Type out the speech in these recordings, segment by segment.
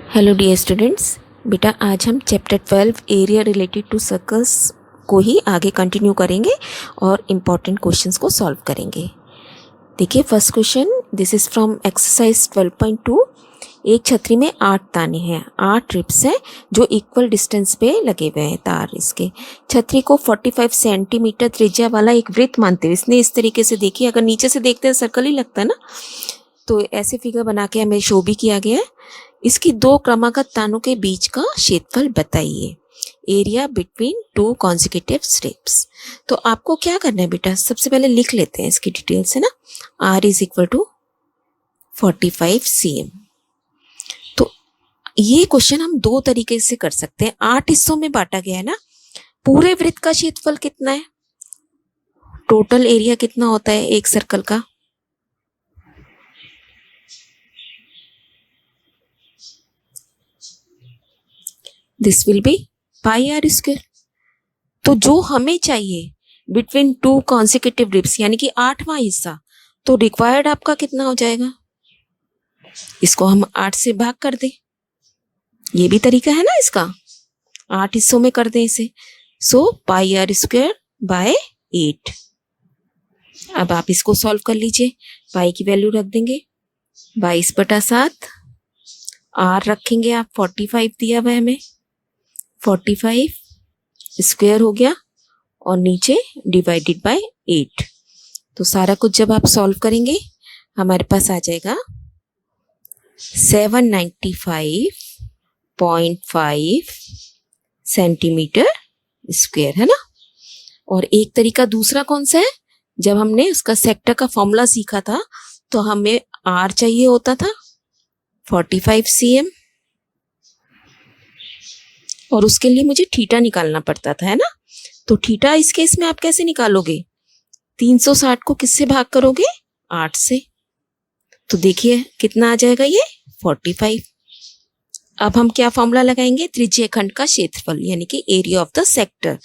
Hello dear students, बेटा आज हम chapter 12 area related to circles को ही आगे कंटिन्यू करेंगे और इम्पॉर्टेंट क्वेश्चंस को सॉल्व करेंगे। देखिए first question, this is from exercise 12.2। एक छतरी में 8 ताने हैं, 8 रिप्स हैं जो इक्वल डिस्टेंस पे लगे हुए हैं तार। इसके छतरी को 45 सेंटीमीटर त्रिज्या वाला एक वृत्त मानते हुए इसने इस तरीके से, देखिए अगर नीचे से देखते हैं सर्कल ही लगता है ना, तो ऐसे फिगर बना के हमें शो भी किया गया है। इसकी दो क्रमागत तानों के बीच का क्षेत्रफल बताइए, area between two consecutive strips. तो आपको क्या करना है बेटा, सबसे पहले लिख लेते हैं इसकी डिटेल्स, है ना। R is equal to 45 cm। तो ये क्वेश्चन हम दो तरीके से कर सकते हैं। 8 हिस्सों में बांटा गया है ना। पूरे वृत्त का क्षेत्रफल कितना है, टोटल एरिया कितना होता है एक सर्कल का, this will be pi are square. तो जो हमें चाहिए बिटवीन टू कॉन्सिक्यूटिव रिप्स यानी कि 8वां हिस्सा, तो रिक्वायर्ड आपका कितना हो जाएगा, इसको हम 8 से भाग कर दें। ये भी तरीका है ना इसका, 8 हिस्सों में कर दें इसे। सो पाई आर स्क्वायर बाय 8। अब आप इसको सॉल्व कर लीजिए। पाई की वैल्यू रख देंगे 22/7, आर रखेंगे आप 45 दिया हुआ है हमें, 45 स्क्वायर हो गया और नीचे डिवाइडेड बाय 8। तो सारा कुछ जब आप सॉल्व करेंगे हमारे पास आ जाएगा 795.5 सेंटीमीटर स्क्वायर, है ना। और एक तरीका दूसरा कौन सा है, जब हमने उसका सेक्टर का फॉर्मूला सीखा था तो हमें आर चाहिए होता था 45 cm और उसके लिए मुझे थीटा निकालना पड़ता था, है ना। तो थीटा इस केस में आप कैसे निकालोगे, 360 को किससे भाग करोगे, 8 से। तो देखिए कितना आ जाएगा ये 45। अब हम क्या फॉर्मूला लगाएंगे, त्रिज्यीय खंड का क्षेत्रफल यानी कि एरिया ऑफ द सेक्टर।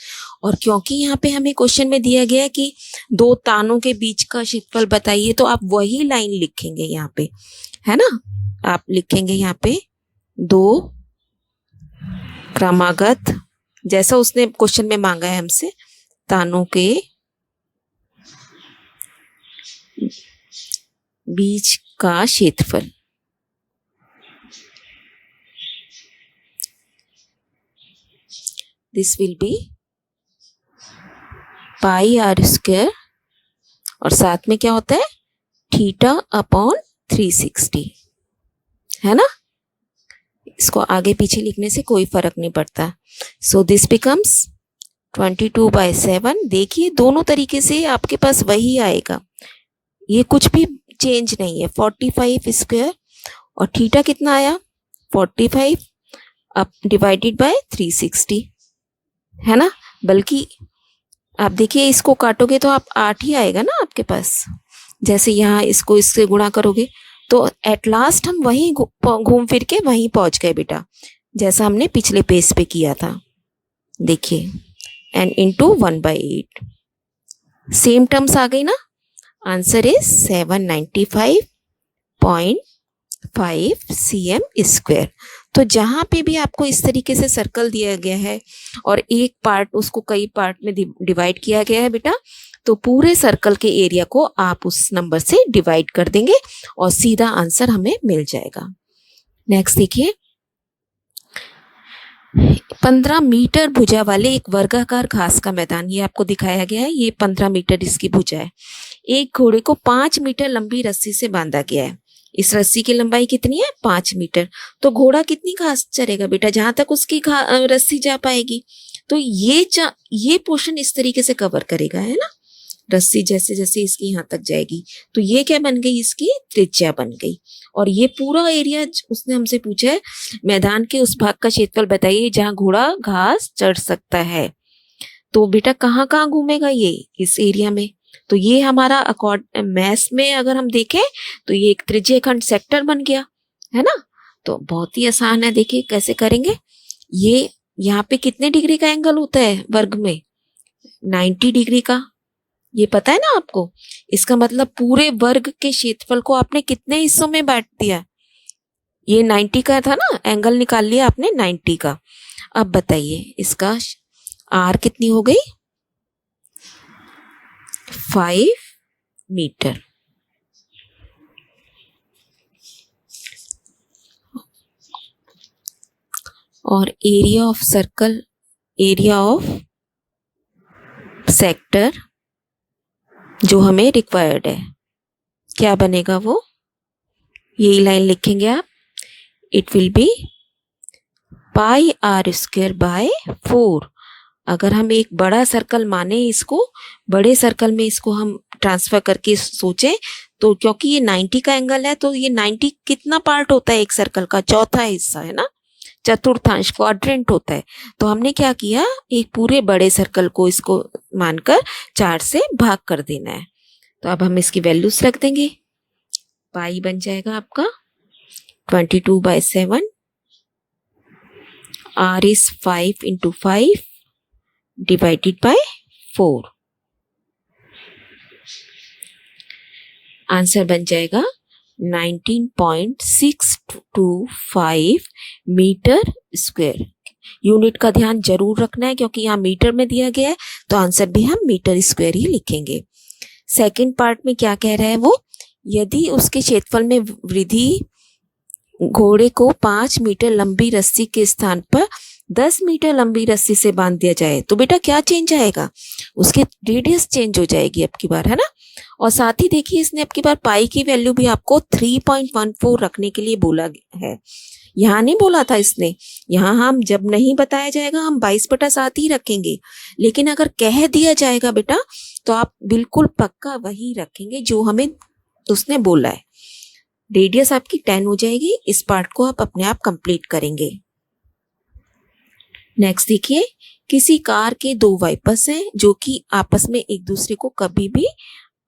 और क्योंकि यहाँ पे हमें क्वेश्चन में दिया गया है कि दो तानों के बीच का क्षेत्रफल बताइए, तो आप वही लाइन लिखेंगे यहाँ पे, है ना। आप लिखेंगे यहाँ पे दो क्रमागत, जैसा उसने क्वेश्चन में मांगा है हमसे, तानों के बीच का क्षेत्रफल। This will be pi are square और साथ में क्या होता है थीटा अपॉन 360, है ना। इसको आगे पीछे लिखने से कोई फर्क नहीं पड़ता। So this becomes 22/7। देखिए दोनों तरीके से आपके पास वही आएगा, ये कुछ भी चेंज नहीं है। 45 स्क्वायर और थीटा कितना आया 45 अब डिवाइडेड बाय 360, है ना। बल्कि आप देखिए इसको काटोगे तो आप 8 ही आएगा ना आपके पास। जैसे यहाँ इसको इससे गुणा करोगे तो एट लास्ट हम वहीं घूम फिर के वहीं पहुंच गए बेटा, जैसा हमने पिछले पेज पे किया था। देखिए एंड इनटू 1/8 सेम टर्म्स आ गई ना। Answer is 795.5 cm square. तो जहां पे भी आपको इस तरीके से सर्कल दिया गया है और एक पार्ट उसको कई पार्ट में डिवाइड किया गया है बेटा, तो पूरे सर्कल के एरिया को आप उस नंबर से डिवाइड कर देंगे और सीधा आंसर हमें मिल जाएगा। नेक्स्ट देखिए, 15 मीटर भुजा वाले एक वर्गाकार घास का मैदान, ये आपको दिखाया गया है। ये 15 मीटर इसकी भुजा है। एक घोड़े को 5 मीटर लंबी रस्सी से बांधा गया है। इस रस्सी की लंबाई कितनी है 5 मीटर। तो घोड़ा कितनी घास चरेगा बेटा, जहां तक उसकी रस्सी जा पाएगी। तो ये पोर्शन इस तरीके से कवर करेगा, है ना। रस्सी जैसे जैसे इसकी यहाँ तक जाएगी तो ये क्या बन गई, इसकी त्रिज्या बन गई। और ये पूरा एरिया उसने हमसे पूछा है मैदान के उस भाग का क्षेत्रफल बताइए जहां घोड़ा घास चढ़ सकता है। तो बेटा कहाँ कहाँ घूमेगा ये, इस एरिया में। तो ये हमारा मैथ्स में अगर हम देखें तो ये एक त्रिज्यीय खंड सेक्टर बन गया, है ना। तो बहुत ही आसान है, देखिए कैसे करेंगे। ये यहाँ पे कितने डिग्री का एंगल होता है वर्ग में, 90 डिग्री का, ये पता है ना आपको। इसका मतलब पूरे वर्ग के क्षेत्रफल को आपने कितने हिस्सों में बांट दिया, ये 90 का था ना, एंगल निकाल लिया आपने 90 का। अब बताइए इसका आर कितनी हो गई, 5 मीटर। और area of circle, area of sector जो हमें रिक्वायर्ड है, क्या बनेगा वो, यही लाइन लिखेंगे आप, it will be pi are square by 4। अगर हम एक बड़ा सर्कल माने इसको, बड़े सर्कल में इसको हम ट्रांसफर करके सोचें तो, क्योंकि ये 90 का एंगल है, तो ये 90 कितना पार्ट होता है एक सर्कल का, चौथा हिस्सा है ना, चतुर्थांश, क्वाड्रेंट होता है। तो हमने क्या किया, एक पूरे बड़े सर्कल को इसको मानकर 4 से भाग कर देना है। तो अब हम इसकी वैल्यूज रख देंगे। पाई बन जाएगा आपका 22/7, R is 5 × 5 divided by 4। Answer बन जाएगा 19.625 मीटर स्क्वायर। यूनिट का ध्यान जरूर रखना है क्योंकि यहाँ मीटर में दिया गया है, तो आंसर भी हम मीटर स्क्वायर ही लिखेंगे। सेकंड पार्ट में क्या कह रहा है वो, यदि उसके क्षेत्रफल में वृद्धि घोड़े को 5 मीटर लंबी रस्सी के स्थान पर 10 मीटर लंबी रस्सी से बांध दिया जाए तो बेटा क्या चेंज आएगा, उसके रेडियस चेंज हो जाएगी अब की बार, है ना। और साथ ही देखिए इसने अब की बार पाई की वैल्यू भी आपको 3.14 रखने के लिए बोला है, यहाँ नहीं बोला था इसने। यहाँ हम जब नहीं बताया जाएगा हम 22/7 ही रखेंगे, लेकिन अगर कह दिया जाएगा बेटा तो आप बिल्कुल पक्का वही रखेंगे जो हमें उसने बोला है। रेडियस आपकी 10 हो जाएगी। इस पार्ट को आप अपने आप कंप्लीट करेंगे। नेक्स्ट देखिए, किसी कार के 2 वाइपर्स हैं जो कि आपस में एक दूसरे को कभी भी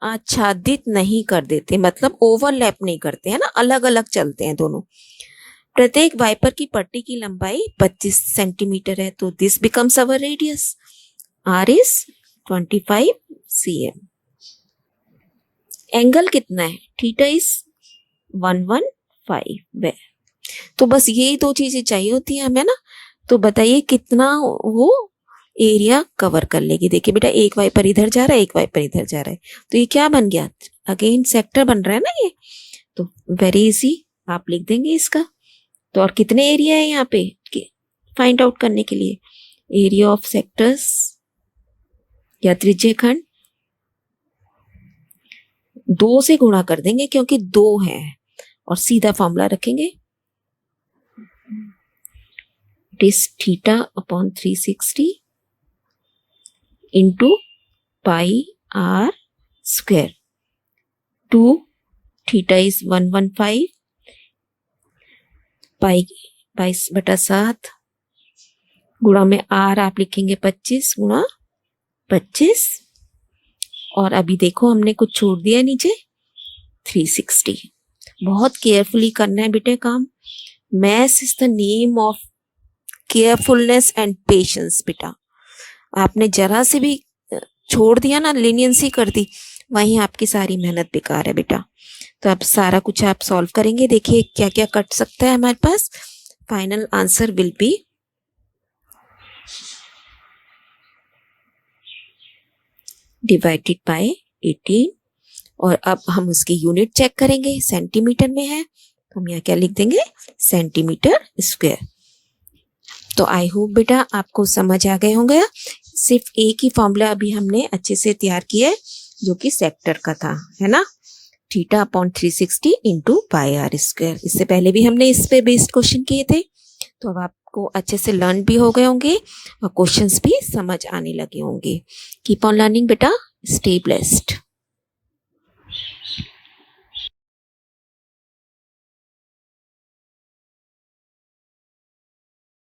आच्छादित नहीं कर देते, मतलब ओवरलैप नहीं करते, है ना, अलग अलग चलते हैं दोनों। प्रत्येक वाइपर की पट्टी की लंबाई 25 सेंटीमीटर है, तो this becomes our radius, R is 25 cm। Angle कितना है, थीटा इज 115। तो बस यही 2 चीजें चाहिए होती है हमें ना। तो बताइए कितना वो एरिया कवर कर लेगी। देखिए बेटा, एक वाइपर इधर जा रहा है, एक वाइपर इधर जा रहा है, तो ये क्या बन गया, अगेन सेक्टर बन रहा है ना ये। तो वेरी इजी आप लिख देंगे इसका। तो और कितने एरिया है यहाँ पे फाइंड आउट करने के लिए, एरिया ऑफ सेक्टर्स या त्रिज्य खंड 2 से गुणा कर देंगे क्योंकि 2 है, और सीधा फॉर्मूला रखेंगे, it is θ/360 into pi are square. 2 theta is 115, pi 22/7 गुणा में आर आप लिखेंगे 25 गुणा 25, और अभी देखो हमने कुछ छोड़ दिया नीचे 360। बहुत केयरफुली करना है बेटे काम। Maths is the name of carefulness and patience. बेटा आपने जरा से भी छोड़ दिया ना, लीनियंसी कर दी, वहीं आपकी सारी मेहनत बेकार है बेटा। तो अब सारा कुछ आप सॉल्व करेंगे। देखिए क्या क्या कट सकता है हमारे पास। Final answer will be divided by 18, और अब हम उसकी यूनिट चेक करेंगे, सेंटीमीटर में है तो हम यहाँ क्या लिख देंगे, सेंटीमीटर स्क्वायर। तो आई होप बेटा आपको समझ आ गए होंगे। सिर्फ एक ही फॉर्मूला अभी हमने अच्छे से तैयार किया है जो कि सेक्टर का था, है ना, θ/360 इंटू पाई आर स्क्वायर। इससे पहले भी हमने इस पे बेस्ड क्वेश्चन किए थे, तो अब आपको अच्छे से लर्न भी हो गए होंगे और क्वेश्चंस भी समझ आने लगे होंगे। कीप ऑन लर्निंग बेटा, स्टे ब्लेस्ड।